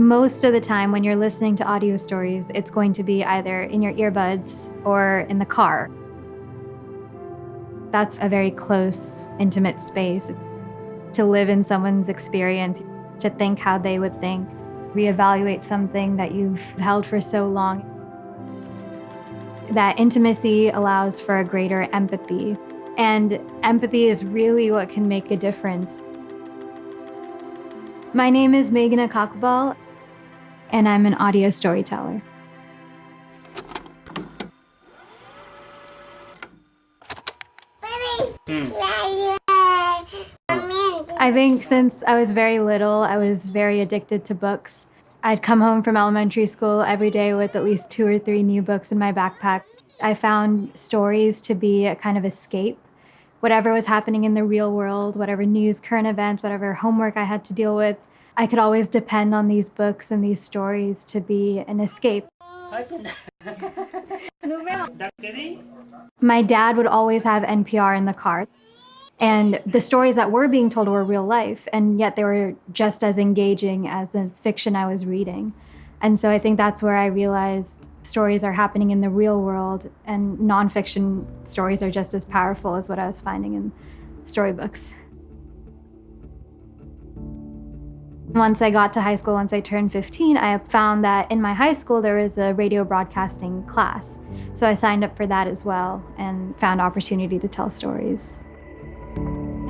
Most of the time when you're listening to audio stories, it's going to be either in your earbuds or in the car. That's a very close, intimate space. To live in someone's experience, to think how they would think, reevaluate something that you've held for so long. That intimacy allows for a greater empathy. And empathy is really what can make a difference. My name is Meghana Kakubal, and I'm an audio storyteller. I think since I was very little, I was very addicted to books. I'd come home from elementary school every day with at least 2 or 3 new books in my backpack. I found stories to be a kind of escape. Whatever was happening in the real world, whatever news, current events, whatever homework I had to deal with, I could always depend on these books and these stories to be an escape. My dad would always have NPR in the car. And the stories that were being told were real life, and yet they were just as engaging as the fiction I was reading. And so I think that's where I realized stories are happening in the real world, and nonfiction stories are just as powerful as what I was finding in storybooks. Once I got to high school, once I turned 15, I found that in my high school there was a radio broadcasting class. So I signed up for that as well and found opportunity to tell stories.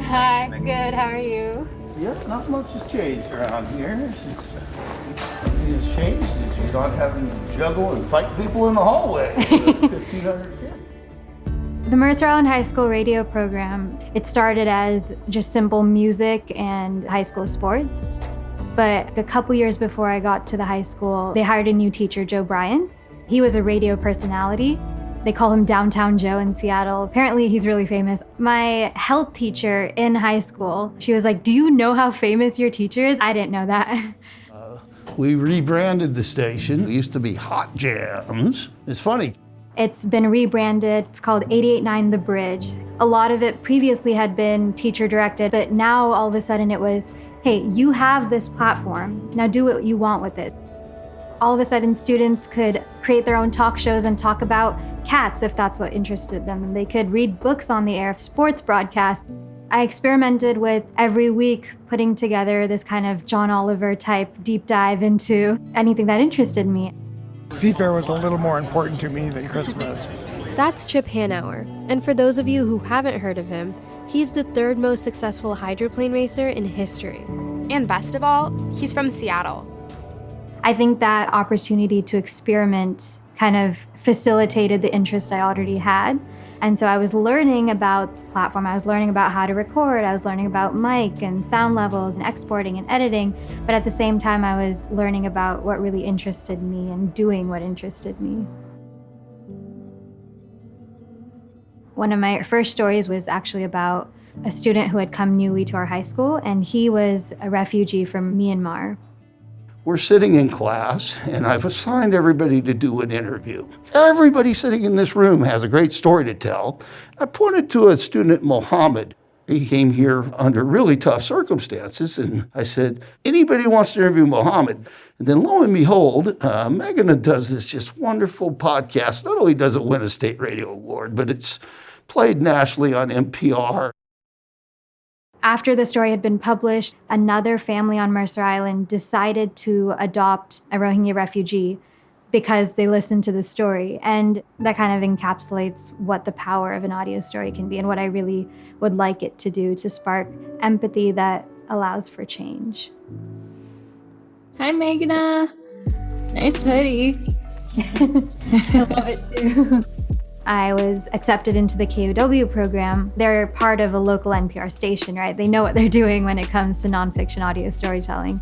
Hi, good, how are you? Yep, not much has changed around here. Something has changed is you're not having to juggle and fight people in the hallway with 1,500 kids. The Mercer Island High School radio program, it started as just simple music and high school sports. But a couple years before I got to the high school, they hired a new teacher, Joe Bryan. He was a radio personality. They call him Downtown Joe in Seattle. Apparently, he's really famous. My health teacher in high school, she was like, "Do you know how famous your teacher is?" I didn't know that. We rebranded the station. It used to be Hot Jams. It's funny. It's been rebranded. It's called 88.9 The Bridge. A lot of it previously had been teacher-directed, but now all of a sudden it was, hey, you have this platform. Now do what you want with it. All of a sudden, students could create their own talk shows and talk about cats if that's what interested them. And they could read books on the air, sports broadcasts. I experimented with every week putting together this kind of John Oliver type deep dive into anything that interested me. Seafair was a little more important to me than Christmas. That's Chip Hanauer. And for those of you who haven't heard of him, he's the 3rd most successful hydroplane racer in history. And best of all, he's from Seattle. I think that opportunity to experiment kind of facilitated the interest I already had. And so I was learning about the platform. I was learning about how to record. I was learning about mic and sound levels and exporting and editing. But at the same time, I was learning about what really interested me and doing what interested me. One of my first stories was actually about a student who had come newly to our high school, and he was a refugee from Myanmar. We're sitting in class, and I've assigned everybody to do an interview. Everybody sitting in this room has a great story to tell. I pointed to a student, Mohammed. He came here under really tough circumstances, and I said, anybody wants to interview Mohammed? And then lo and behold, Meghana does this just wonderful podcast. Not only does it win a state radio award, but it's played nationally on NPR. After the story had been published, another family on Mercer Island decided to adopt a Rohingya refugee because they listened to the story. And that kind of encapsulates what the power of an audio story can be and what I really would like it to do, to spark empathy that allows for change. Hi, Meghana. Nice hoodie. I love it too. I was accepted into the KOW program. They're part of a local NPR station, right? They know what they're doing when it comes to nonfiction audio storytelling.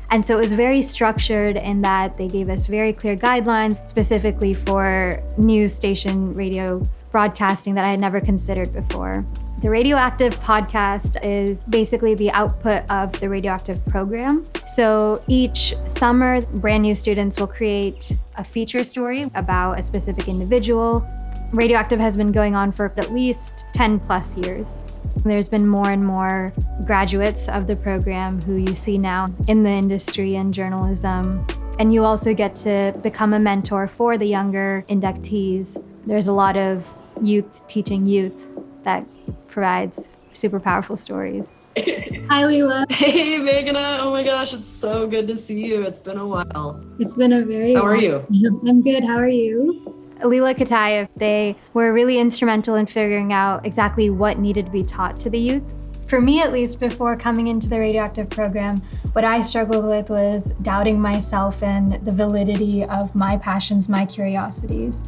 And so it was very structured in that they gave us very clear guidelines, specifically for news station radio broadcasting that I had never considered before. The Radioactive podcast is basically the output of the Radioactive program. So each summer, brand new students will create a feature story about a specific individual. Radioactive has been going on for at least 10 plus years. There's been more and more graduates of the program who you see now in the industry and journalism. And you also get to become a mentor for the younger inductees. There's a lot of youth teaching youth that provides super powerful stories. Hi, Leela. Hey, Meghana. Oh my gosh, it's so good to see you. It's been a while. It's been a very How are you? I'm good. How are you? Leela Katayev, they were really instrumental in figuring out exactly what needed to be taught to the youth. For me, at least, before coming into the radioactive program, what I struggled with was doubting myself and the validity of my passions, my curiosities.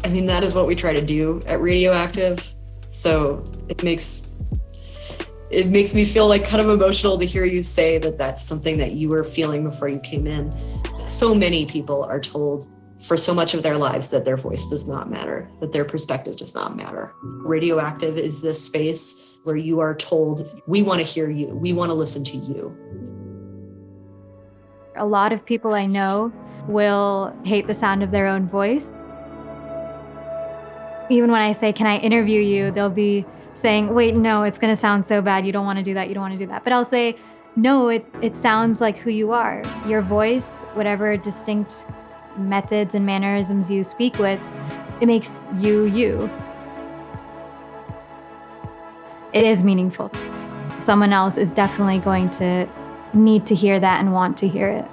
I mean, that is what we try to do at Radioactive. So it makes me feel like kind of emotional to hear you say that that's something that you were feeling before you came in. So many people are told for so much of their lives that their voice does not matter, that their perspective does not matter. Radioactive is this space where you are told, we want to hear you, we want to listen to you. A lot of people I know will hate the sound of their own voice. Even when I say, can I interview you? They'll be saying, wait, no, it's going to sound so bad. You don't want to do that. You don't want to do that. But I'll say, no, it sounds like who you are. Your voice, whatever distinct methods and mannerisms you speak with, it makes you, you. It is meaningful. Someone else is definitely going to need to hear that and want to hear it.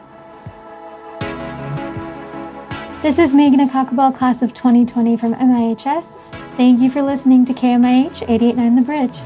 This is Meghana Kakubal, class of 2020 from MIHS. Thank you for listening to KMIH 889 The Bridge.